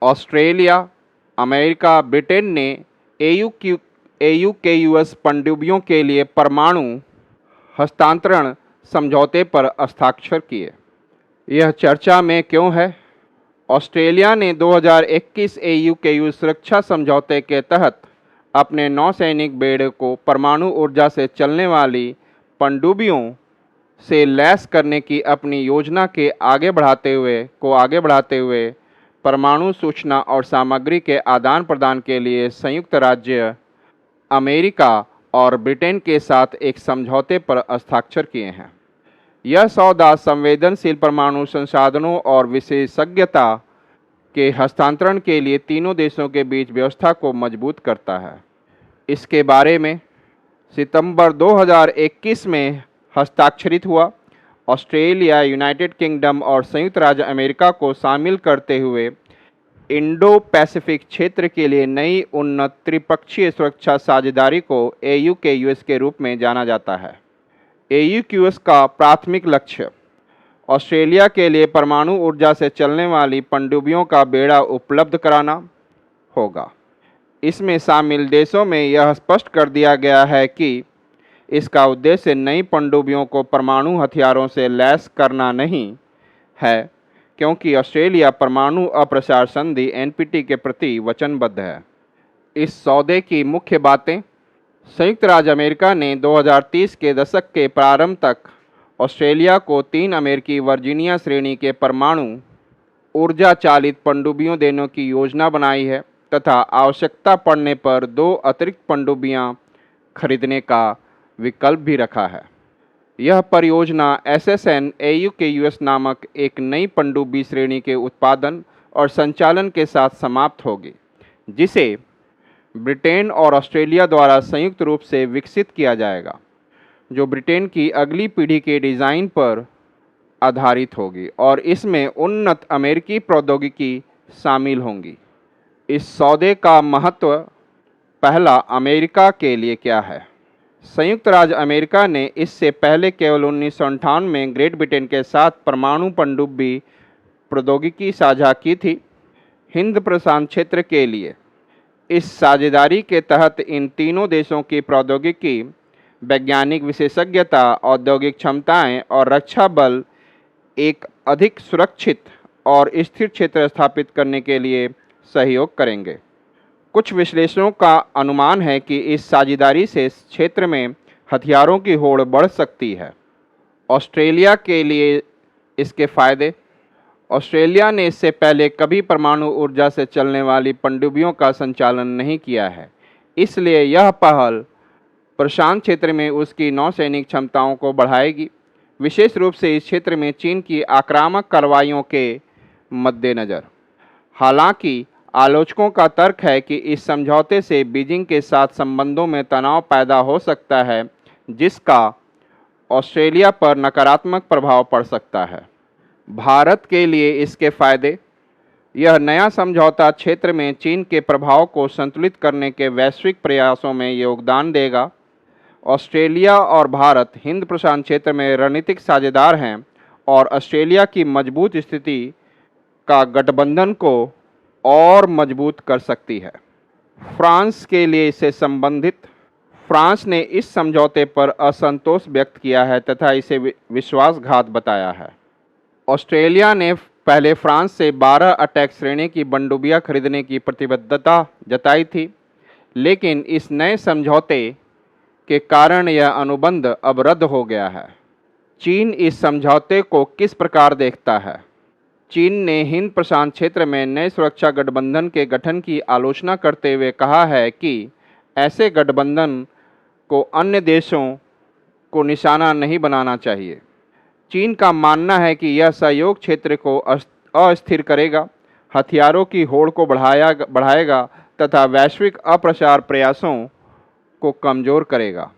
Australia, America, Britain ने AUKUS पनडुब्बियों के लिए परमाणु हस्तांतरण समझौते पर हस्ताक्षर किए। यह चर्चा में क्यों है? ऑस्ट्रेलिया ने 2021 AUKUS सुरक्षा समझौते के तहत अपने नौसैनिक बेड़े को परमाणु ऊर्जा से चलने वाली पनडुब्बियों से लैस करने की अपनी योजना के आगे बढ़ाते हुए परमाणु सूचना और सामग्री के आदान प्रदान के लिए संयुक्त राज्य अमेरिका और ब्रिटेन के साथ एक समझौते पर हस्ताक्षर किए हैं। यह सौदा संवेदनशील परमाणु संसाधनों और विशेषज्ञता के हस्तांतरण के लिए तीनों देशों के बीच व्यवस्था को मजबूत करता है। इसके बारे में सितंबर 2021 में हस्ताक्षरित हुआ। ऑस्ट्रेलिया, यूनाइटेड किंगडम और संयुक्त राज्य अमेरिका को शामिल करते हुए इंडो पैसिफिक क्षेत्र के लिए नई उन्नत त्रिपक्षीय सुरक्षा साझेदारी को AUKUS के रूप में जाना जाता है। AUKUS का प्राथमिक लक्ष्य ऑस्ट्रेलिया के लिए परमाणु ऊर्जा से चलने वाली पनडुब्बियों का बेड़ा उपलब्ध कराना होगा। इसमें शामिल देशों में यह स्पष्ट कर दिया गया है कि इसका उद्देश्य नई पनडुब्बियों को परमाणु हथियारों से लैस करना नहीं है, क्योंकि ऑस्ट्रेलिया परमाणु अप्रसार संधि NPT के प्रति वचनबद्ध है। इस सौदे की मुख्य बातें: संयुक्त राज्य अमेरिका ने 2030 के दशक के प्रारंभ तक ऑस्ट्रेलिया को 3 अमेरिकी वर्जीनिया श्रेणी के परमाणु ऊर्जा चालित पनडुब्बियों देने की योजना बनाई है तथा आवश्यकता पड़ने पर 2 अतिरिक्त पनडुब्बियां खरीदने का विकल्प भी रखा है। यह परियोजना SSN AUKUS नामक एक नई पनडुब्बी श्रेणी के उत्पादन और संचालन के साथ समाप्त होगी, जिसे ब्रिटेन और ऑस्ट्रेलिया द्वारा संयुक्त रूप से विकसित किया जाएगा, जो ब्रिटेन की अगली पीढ़ी के डिज़ाइन पर आधारित होगी और इसमें उन्नत अमेरिकी प्रौद्योगिकी शामिल होंगी। इस सौदे का महत्व: पहला, अमेरिका के लिए क्या है? संयुक्त राज्य अमेरिका ने इससे पहले केवल 1958 में ग्रेट ब्रिटेन के साथ परमाणु पनडुब्बी प्रौद्योगिकी साझा की थी। हिंद प्रशांत क्षेत्र के लिए इस साझेदारी के तहत इन तीनों देशों की प्रौद्योगिकी, वैज्ञानिक विशेषज्ञता, औद्योगिक क्षमताएं और रक्षा बल एक अधिक सुरक्षित और स्थिर क्षेत्र स्थापित करने के लिए सहयोग करेंगे। कुछ विश्लेषणों का अनुमान है कि इस साझेदारी से इस क्षेत्र में हथियारों की होड़ बढ़ सकती है। ऑस्ट्रेलिया के लिए इसके फायदे: ऑस्ट्रेलिया ने इससे पहले कभी परमाणु ऊर्जा से चलने वाली पनडुब्बियों का संचालन नहीं किया है, इसलिए यह पहल प्रशांत क्षेत्र में उसकी नौसैनिक क्षमताओं को बढ़ाएगी, विशेष रूप से इस क्षेत्र में चीन की आक्रामक कार्रवाइयों के मद्देनज़र। हालांकि आलोचकों का तर्क है कि इस समझौते से बीजिंग के साथ संबंधों में तनाव पैदा हो सकता है, जिसका ऑस्ट्रेलिया पर नकारात्मक प्रभाव पड़ सकता है। भारत के लिए इसके फायदे: यह नया समझौता क्षेत्र में चीन के प्रभाव को संतुलित करने के वैश्विक प्रयासों में योगदान देगा। ऑस्ट्रेलिया और भारत हिंद प्रशांत क्षेत्र में रणनीतिक साझेदार हैं और ऑस्ट्रेलिया की मजबूत स्थिति का गठबंधन को और मजबूत कर सकती है। फ्रांस के लिए इससे संबंधित: फ्रांस ने इस समझौते पर असंतोष व्यक्त किया है तथा इसे विश्वासघात बताया है। ऑस्ट्रेलिया ने पहले फ्रांस से 12 अटैक श्रेणी की पनडुब्बियां खरीदने की प्रतिबद्धता जताई थी, लेकिन इस नए समझौते के कारण यह अनुबंध अब रद्द हो गया है। चीन इस समझौते को किस प्रकार देखता है? चीन ने हिंद प्रशांत क्षेत्र में नए सुरक्षा गठबंधन के गठन की आलोचना करते हुए कहा है कि ऐसे गठबंधन को अन्य देशों को निशाना नहीं बनाना चाहिए। चीन का मानना है कि यह सहयोग क्षेत्र को अस्थिर करेगा, हथियारों की होड़ को बढ़ाएगा तथा वैश्विक अप्रसार प्रयासों को कमज़ोर करेगा।